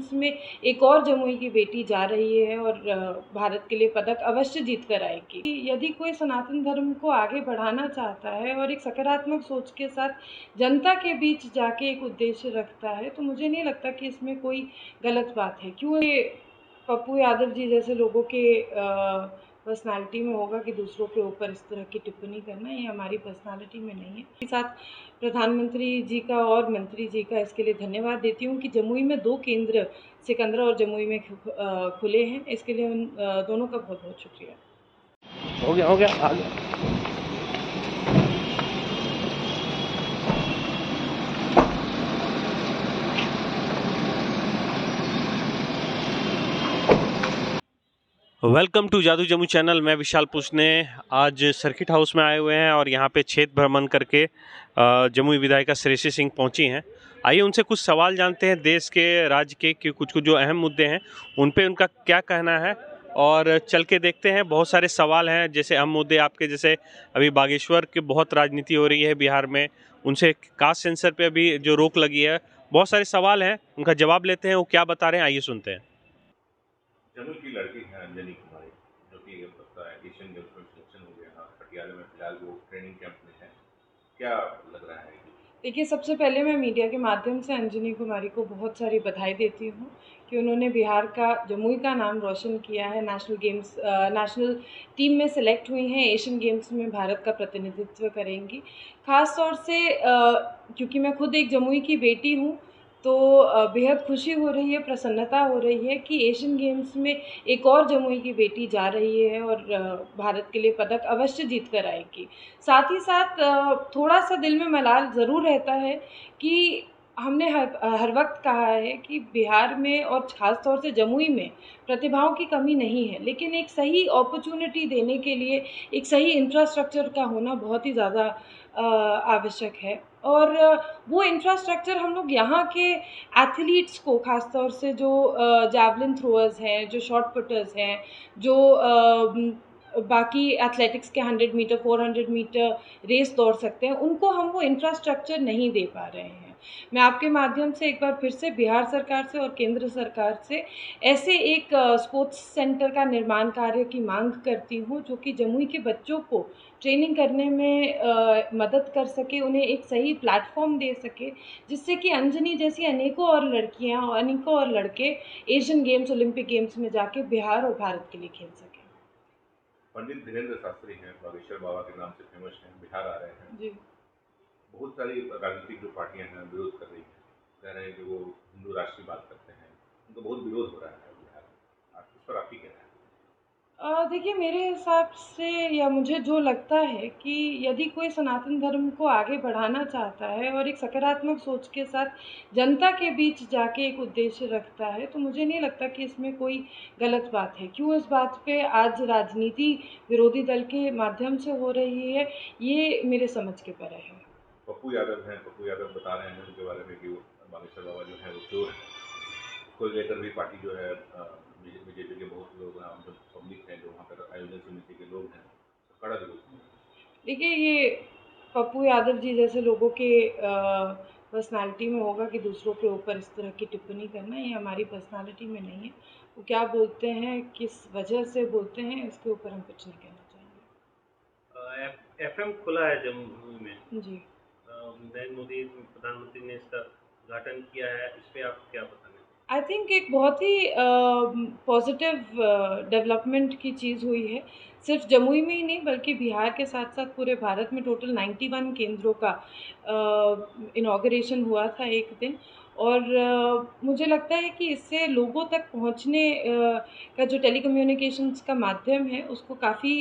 Games में एक और जमुई की बेटी जा रही है और भारत के लिए पदक अवश्य जीत कर आएगी। यदि कोई सनातन धर्म को आगे बढ़ाना चाहता है और एक सकारात्मक सोच के साथ जनता के बीच जाके एक उद्देश्य रखता है तो मुझे नहीं लगता कि इसमें कोई गलत बात है। क्यों ये पप्पू यादव जी जैसे लोगों के पर्सनालिटी में होगा कि दूसरों के ऊपर इस तरह की टिप्पणी करना, ये हमारी पर्सनालिटी में नहीं है। इसके साथ प्रधानमंत्री जी का और मंत्री जी का इसके लिए धन्यवाद देती हूँ कि जमुई में 2 केंद्र सिकंदरा और जमुई में खुले हैं। इसके लिए उन दोनों का बहुत बहुत शुक्रिया। हो गया आगे। वेलकम टू जादू जम्मू चैनल। मैं विशाल पुष्ने आज सर्किट हाउस में आए हुए हैं और यहाँ पे क्षेत्र भ्रमण करके जमुई विधायिका श्रेयसी सिंह पहुँची हैं। आइए उनसे कुछ सवाल जानते हैं देश के राज्य के कि कुछ जो अहम मुद्दे हैं उन पे उनका क्या कहना है और चल के देखते हैं। बहुत सारे सवाल हैं, जैसे अहम मुद्दे आपके जैसे अभी बागेश्वर की बहुत राजनीति हो रही है बिहार में, उनसे कास्ट सेंसर पे अभी जो रोक लगी है, बहुत सारे सवाल हैं, उनका जवाब लेते हैं। वो क्या बता रहे हैं आइए सुनते हैं। जमुई की लड़की है अंजनी कुमारी, जो कि पता है एशियन गेम्स में सिलेक्शन हो गया। पटियाला में फिलहाल वो ट्रेनिंग कैंप में है। क्या लग रहा है? देखिए, सबसे पहले मैं मीडिया के माध्यम से अंजनी कुमारी को बहुत सारी बधाई देती हूँ कि उन्होंने बिहार का, जमुई का नाम रोशन किया है। नेशनल टीम में सेलेक्ट हुई हैं, एशियन गेम्स में भारत का प्रतिनिधित्व करेंगी। ख़ास तौर से क्योंकि मैं खुद एक जमुई की बेटी हूँ तो बेहद खुशी हो रही है, प्रसन्नता हो रही है कि एशियन गेम्स में एक और जमुई की बेटी जा रही है और भारत के लिए पदक अवश्य जीत कर आएगी। साथ ही साथ थोड़ा सा दिल में मलाल ज़रूर रहता है कि हमने हर वक्त कहा है कि बिहार में और ख़ास तौर से जमुई में प्रतिभाओं की कमी नहीं है, लेकिन एक सही अपॉर्चुनिटी देने के लिए एक सही इंफ्रास्ट्रक्चर का होना बहुत ही ज़्यादा आवश्यक है। और वो इंफ्रास्ट्रक्चर हम लोग यहाँ के एथलीट्स को, ख़ास तौर से जो जैवलिन थ्रोअर्स हैं, जो शॉट पुटर्स हैं, जो बाकी एथलेटिक्स के 100 मीटर 400 मीटर रेस दौड़ सकते हैं, उनको हम वो इंफ्रास्ट्रक्चर नहीं दे पा रहे हैं। मैं आपके माध्यम से एक बार फिर से बिहार सरकार से और केंद्र सरकार से ऐसे एक स्पोर्ट्स सेंटर का निर्माण कार्य की मांग करती हूँ, जो कि जमुई के बच्चों को ट्रेनिंग करने में मदद कर सके, उन्हें एक सही प्लेटफॉर्म दे सके, जिससे कि अंजनी जैसी अनेकों और लड़कियाँ और अनेकों और लड़के एशियन गेम्स, ओलंपिक गेम्स में जाके बिहार और भारत के लिए खेल सकें। पंडित धीरेन्द्र शास्त्री हैं, बागेश्वर बाबा के नाम से फेमस हैं, बिहार आ रहे हैं जी। बहुत सारी राजनीतिक जो पार्टियां हैं विरोध कर रही हैं, कह रहे हैं कि वो हिंदू राष्ट्र की बात करते हैं, उनको बहुत विरोध हो रहा है बिहार में। उस पर आप ही कहना है? देखिए, मेरे हिसाब से या मुझे जो लगता है कि यदि कोई सनातन धर्म को आगे बढ़ाना चाहता है और एक सकारात्मक सोच के साथ जनता के बीच जाके एक उद्देश्य रखता है तो मुझे नहीं लगता कि इसमें कोई गलत बात है। क्यों इस बात पे आज राजनीति विरोधी दल के माध्यम से हो रही है, ये मेरे समझ के परे है। पप्पू यादव हैं, पप्पू यादव बता रहे हैं उनके बारे में कि वो बागेश्वर बाबा जो है वो चोर हैं। उसको लेकर भी पार्टी जो है बीजेपी के बहुत लोग हैं, जो पब्लिक हैं, जो वहाँ पर आयोजन समिति के लोग हैं, तो कड़ा विरोध। देखिए, ये पप्पू यादव जी जैसे लोगों के पर्सनालिटी में होगा कि दूसरों के ऊपर इस तरह की टिप्पणी करना, ये हमारी पर्सनालिटी में नहीं है। वो क्या बोलते हैं, किस वजह से बोलते हैं, इसके ऊपर हम कुछ नहीं कहना चाहेंगे। एफएम खुला है जम्मू में जी। नरेंद्र मोदी प्रधानमंत्री ने इसका उद्घाटन किया है, इस पे आप क्या बताना? आई थिंक एक बहुत ही पॉजिटिव डेवलपमेंट की चीज़ हुई है। सिर्फ जमुई में ही नहीं बल्कि बिहार के साथ साथ पूरे भारत में टोटल 91 केंद्रों का इनॉग्रेशन हुआ था एक दिन। और मुझे लगता है कि इससे लोगों तक पहुंचने का जो टेलीकम्युनिकेशंस का माध्यम है उसको काफ़ी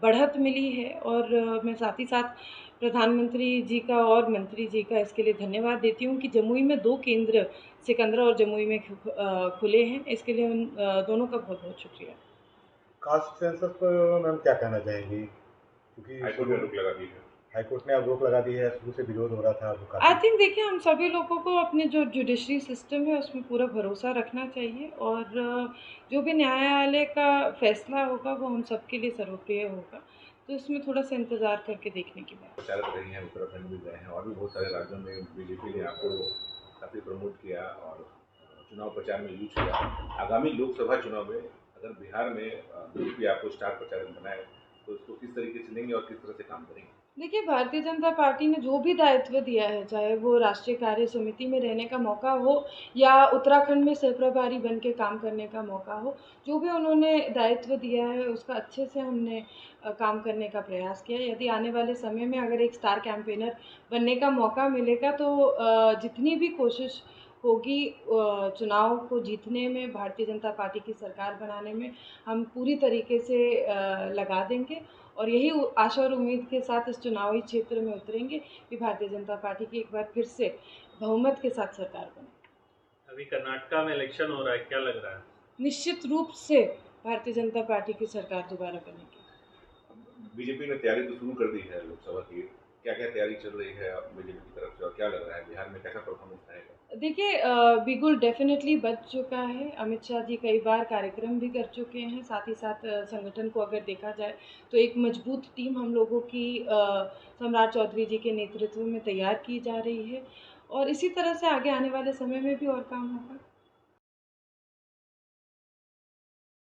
बढ़त मिली है। और मैं साथ ही साथ प्रधानमंत्री जी का और मंत्री जी का इसके लिए धन्यवाद देती हूँ कि जमुई में 2 केंद्र सिकंदरा और जमुई में खुले हैं। इसके लिए उन दोनों का बहुत बहुत शुक्रिया। कास्ट सेंसस पर मैम क्या कहना चाहेंगी? क्योंकि हाईकोर्ट ने रोक लगा दी है। हाईकोर्ट ने अब रोक लगा दी है, शुरू से विरोध हो रहा था। आई थिंक देखिए, हम सभी लोगों को अपने जो जुडिशरी सिस्टम है उसमें पूरा भरोसा रखना चाहिए और जो भी न्यायालय का फैसला होगा वो हम सबके लिए सर्वप्रिय होगा। तो इसमें थोड़ा सा इंतज़ार करके देखने की बात। प्रचारक रही हैं, उत्तराखंड भी गए हैं और भी बहुत सारे राज्यों में बीजेपी ने आपको काफ़ी प्रमोट किया और चुनाव प्रचार में यूज किया। आगामी लोकसभा चुनाव में अगर बिहार में बीजेपी आपको स्टार प्रचारक बनाए तो इसको किस तरीके से लेंगे और किस तरह से काम करेंगे? देखिए, भारतीय जनता पार्टी ने जो भी दायित्व दिया है, चाहे वो राष्ट्रीय कार्य समिति में रहने का मौका हो या उत्तराखंड में सहप्रभारी बन के काम करने का मौका हो, जो भी उन्होंने दायित्व दिया है उसका अच्छे से हमने काम करने का प्रयास किया है। यदि आने वाले समय में अगर एक स्टार कैंपेनर बनने का मौका मिलेगा तो जितनी भी कोशिश होगी चुनाव को जीतने में, भारतीय जनता पार्टी की सरकार बनाने में हम पूरी तरीके से लगा देंगे और यही आशा और उम्मीद के साथ इस चुनावी क्षेत्र में उतरेंगे कि भारतीय जनता पार्टी की एक बार फिर से बहुमत के साथ सरकार बने। अभी कर्नाटका में इलेक्शन हो रहा है, क्या लग रहा है? निश्चित रूप से भारतीय जनता पार्टी की सरकार दोबारा बनेगी। बीजेपी ने तैयारी तो शुरू कर दी है लोकसभा की, क्या क्या तैयारी चल रही है बीजेपी की तरफ से और क्या लग रहा है बिहार में कैसा परफॉर्मेंस रहेगा? देखिए, बिगुल डेफिनेटली बच चुका है। अमित शाह जी कई बार कार्यक्रम भी कर चुके हैं। साथ ही साथ संगठन को अगर देखा जाए तो एक मजबूत टीम हम लोगों की सम्राट चौधरी जी के नेतृत्व में तैयार की जा रही है और इसी तरह से आगे आने वाले समय में भी और काम होगा।